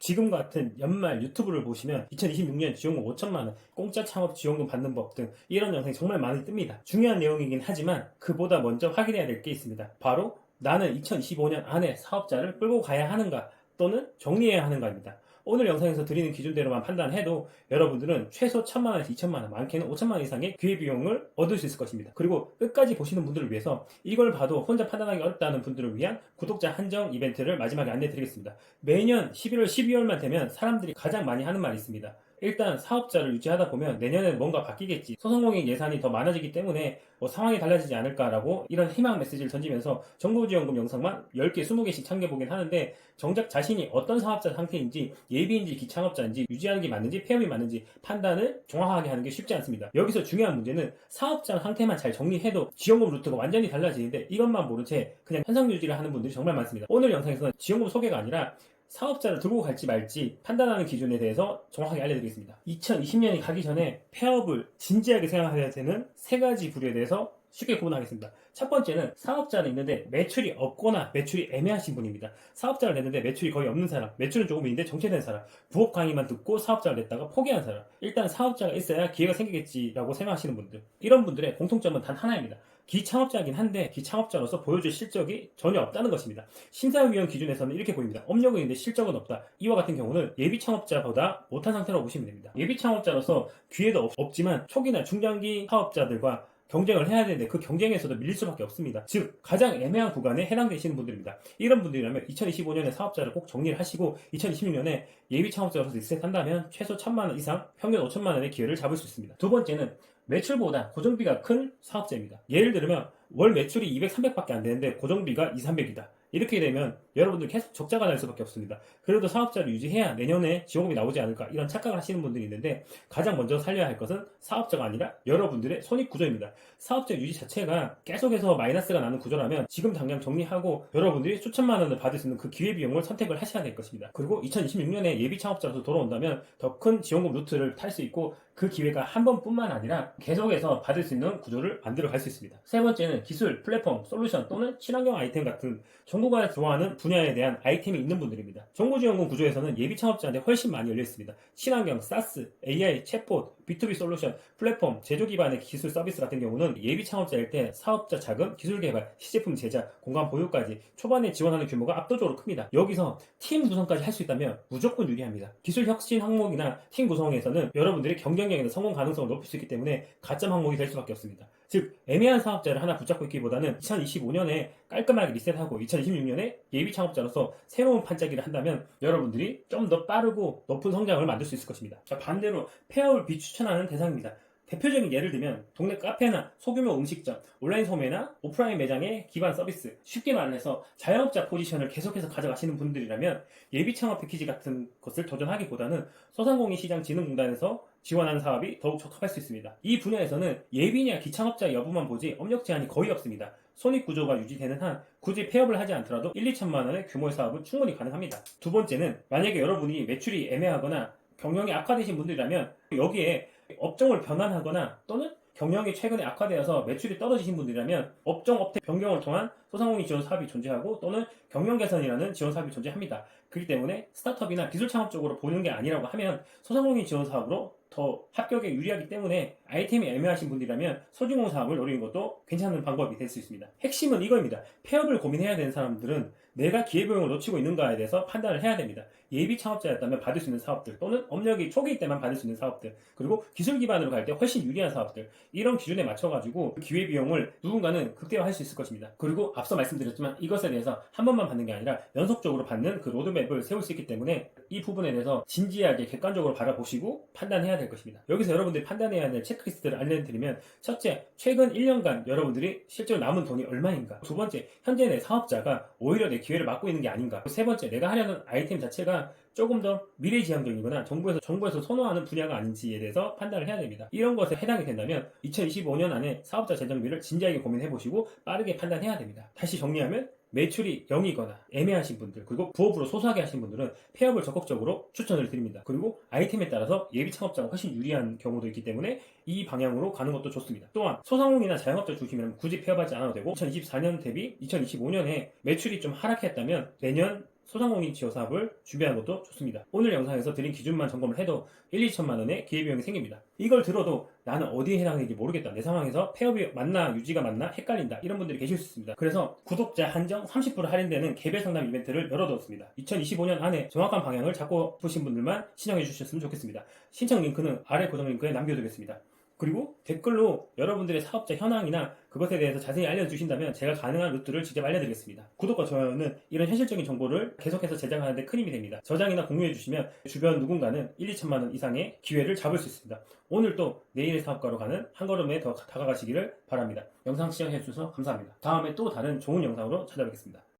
지금 같은 연말 유튜브를 보시면 2026년 지원금 5천만원, 공짜 창업 지원금 받는 법 등 이런 영상이 정말 많이 뜹니다. 중요한 내용이긴 하지만 그보다 먼저 확인해야 될 게 있습니다. 바로 나는 2025년 안에 사업자를 끌고 가야 하는가 또는 정리해야 하는가입니다. 오늘 영상에서 드리는 기준대로만 판단해도 여러분들은 최소 1,000만원에서 2,000만원, 많게는 5천만원 이상의 기회비용을 얻을 수 있을 것입니다. 그리고 끝까지 보시는 분들을 위해서 이걸 봐도 혼자 판단하기 어렵다는 분들을 위한 구독자 한정 이벤트를 마지막에 안내 드리겠습니다. 매년 11월, 12월만 되면 사람들이 가장 많이 하는 말이 있습니다. 일단 사업자를 유지하다 보면 내년에는 뭔가 바뀌겠지, 소상공인 예산이 더 많아지기 때문에 상황이 달라지지 않을까라고 이런 희망 메시지를 던지면서 정부지원금 영상만 10개, 20개씩 참겨보긴 하는데 정작 자신이 어떤 사업자 상태인지, 예비인지 기창업자인지, 유지하는 게 맞는지 폐업이 맞는지 판단을 정확하게 하는 게 쉽지 않습니다. 여기서 중요한 문제는 사업자 상태만 잘 정리해도 지원금 루트가 완전히 달라지는데 이것만 모른 채 그냥 현상 유지를 하는 분들이 정말 많습니다. 오늘 영상에서는 지원금 소개가 아니라 사업자를 들고 갈지 말지 판단하는 기준에 대해서 정확하게 알려드리겠습니다. 2020년이 가기 전에 폐업을 진지하게 생각해야 되는 세 가지 부류에 대해서 쉽게 구분하겠습니다. 첫 번째는 사업자는 있는데 매출이 없거나 매출이 애매하신 분입니다. 사업자를 냈는데 매출이 거의 없는 사람, 매출은 조금 있는데 정체된 사람, 부업 강의만 듣고 사업자를 냈다가 포기한 사람, 일단 사업자가 있어야 기회가 생기겠지라고 생각하시는 분들, 이런 분들의 공통점은 단 하나입니다. 기창업자이긴 한데 기창업자로서 보여줄 실적이 전혀 없다는 것입니다. 심사위원 기준에서는 이렇게 보입니다. 업력은 있는데 실적은 없다. 이와 같은 경우는 예비창업자보다 못한 상태라고 보시면 됩니다. 예비창업자로서 기회도 없지만 초기나 중장기 사업자들과 경쟁을 해야 되는데 그 경쟁에서도 밀릴 수밖에 없습니다. 즉 가장 애매한 구간에 해당되시는 분들입니다. 이런 분들이라면 2025년에 사업자를 꼭 정리를 하시고 2026년에 예비 창업자로서 리셋한다면 최소 1,000만원 이상, 평균 5천만원의 기회를 잡을 수 있습니다. 두 번째는 매출보다 고정비가 큰 사업자입니다. 예를 들면 월 매출이 200, 300밖에 안 되는데 고정비가 2, 300이다. 이렇게 되면 여러분들 계속 적자가 날 수밖에 없습니다. 그래도 사업자를 유지해야 내년에 지원금이 나오지 않을까, 이런 착각을 하시는 분들이 있는데 가장 먼저 살려야 할 것은 사업자가 아니라 여러분들의 손익구조입니다. 사업자 유지 자체가 계속해서 마이너스가 나는 구조라면 지금 당장 정리하고 여러분들이 수천만 원을 받을 수 있는 그 기회비용을 선택을 하셔야 될 것입니다. 그리고 2026년에 예비 창업자로서 돌아온다면 더 큰 지원금 루트를 탈 수 있고 그 기회가 한 번뿐만 아니라 계속해서 받을 수 있는 구조를 만들어 갈 수 있습니다. 세 번째는 기술, 플랫폼, 솔루션 또는 친환경 아이템 같은 정부가 좋아하는 분야에 대한 아이템이 있는 분들입니다. 정부지원금 구조에서는 예비 창업자한테 훨씬 많이 열려 있습니다. 친환경, 사스, AI, 챗봇, B2B 솔루션, 플랫폼, 제조 기반의 기술 서비스 같은 경우는 예비 창업자일 때 사업자 자금, 기술 개발, 시제품 제작, 공간 보유까지 초반에 지원하는 규모가 압도적으로 큽니다. 여기서 팀 구성까지 할 수 있다면 무조건 유리합니다. 기술 혁신 항목이나 팀 구성에서는 여러분들이 경쟁력이나 성공 가능성을 높일 수 있기 때문에 가점 항목이 될 수밖에 없습니다. 즉 애매한 사업자를 하나 붙잡고 있기보다는 2025년에 깔끔하게 리셋하고 2026년에 예비 창업자로서 새로운 판짜기를 한다면 여러분들이 좀 더 빠르고 높은 성장을 만들 수 있을 것입니다. 자, 반대로 폐업을 비추천하는 대상입니다. 대표적인 예를 들면 동네 카페나 소규모 음식점, 온라인 소매나 오프라인 매장의 기반 서비스, 쉽게 말해서 자영업자 포지션을 계속해서 가져가시는 분들이라면 예비 창업 패키지 같은 것을 도전하기보다는 소상공인시장진흥공단에서 지원하는 사업이 더욱 적합할 수 있습니다. 이 분야에서는 예비냐 기창업자 여부만 보지 업력 제한이 거의 없습니다. 손익구조가 유지되는 한 굳이 폐업을 하지 않더라도 1, 2천만 원의 규모의 사업은 충분히 가능합니다. 두 번째는 만약에 여러분이 매출이 애매하거나 경영이 악화되신 분들이라면 여기에 업종을 변환하거나 또는 경영이 최근에 악화되어서 매출이 떨어지신 분들이라면 업종 업태 변경을 통한 소상공인 지원 사업이 존재하고 또는 경영 개선이라는 지원 사업이 존재합니다. 그렇기 때문에 스타트업이나 기술 창업 쪽으로 보는 게 아니라고 하면 소상공인 지원 사업으로 더 합격에 유리하기 때문에 아이템이 애매하신 분들이라면 소규모 사업을 노리는 것도 괜찮은 방법이 될 수 있습니다. 핵심은 이거입니다. 폐업을 고민해야 되는 사람들은 내가 기회비용을 놓치고 있는가에 대해서 판단을 해야 됩니다. 예비 창업자였다면 받을 수 있는 사업들 또는 업력이 초기일 때만 받을 수 있는 사업들, 그리고 기술 기반으로 갈 때 훨씬 유리한 사업들, 이런 기준에 맞춰가지고 기회비용을 누군가는 극대화할 수 있을 것입니다. 그리고 앞서 말씀드렸지만 이것에 대해서 한 번만 받는 게 아니라 연속적으로 받는 그 로드맵을 세울 수 있기 때문에 이 부분에 대해서 진지하게 객관적으로 바라보시고 판단해야 될 것입니다. 여기서 여러분들이 판단해야 될 체크리스트를 알려드리면, 첫째, 최근 1년간 여러분들이 실제로 남은 돈이 얼마인가? 두 번째, 현재 내 사업자가 오히려 내 기회를 막고 있는 게 아닌가? 세 번째, 내가 하려는 아이템 자체가 조금 더 미래지향적이거나 정부에서 선호하는 분야가 아닌지에 대해서 판단을 해야 됩니다. 이런 것에 해당이 된다면 2025년 안에 사업자 재정비를 진지하게 고민해보시고 빠르게 판단해야 됩니다. 다시 정리하면 매출이 0이거나 애매하신 분들, 그리고 부업으로 소소하게 하신 분들은 폐업을 적극적으로 추천을 드립니다. 그리고 아이템에 따라서 예비 창업자가 훨씬 유리한 경우도 있기 때문에 이 방향으로 가는 것도 좋습니다. 또한 소상공인이나 자영업자 중심이라면 굳이 폐업하지 않아도 되고 2024년 대비 2025년에 매출이 좀 하락했다면 내년 소상공인 지원 사업을 준비하는 것도 좋습니다. 오늘 영상에서 드린 기준만 점검을 해도 1, 2천만 원의 기회비용이 생깁니다. 이걸 들어도 나는 어디에 해당되는지 모르겠다. 내 상황에서 폐업이 맞나 유지가 맞나 헷갈린다. 이런 분들이 계실 수 있습니다. 그래서 구독자 한정 30% 할인되는 개별 상담 이벤트를 열어두었습니다. 2025년 안에 정확한 방향을 잡고 싶으신 분들만 신청해 주셨으면 좋겠습니다. 신청 링크는 아래 고정 링크에 남겨두겠습니다. 그리고 댓글로 여러분들의 사업자 현황이나 그것에 대해서 자세히 알려주신다면 제가 가능한 루트를 직접 알려드리겠습니다. 구독과 좋아요는 이런 현실적인 정보를 계속해서 제작하는 데 큰 힘이 됩니다. 저장이나 공유해주시면 주변 누군가는 1, 2천만 원 이상의 기회를 잡을 수 있습니다. 오늘도 내일의 사업가로 가는 한 걸음에 더 다가가시기를 바랍니다. 영상 시청해주셔서 감사합니다. 다음에 또 다른 좋은 영상으로 찾아뵙겠습니다.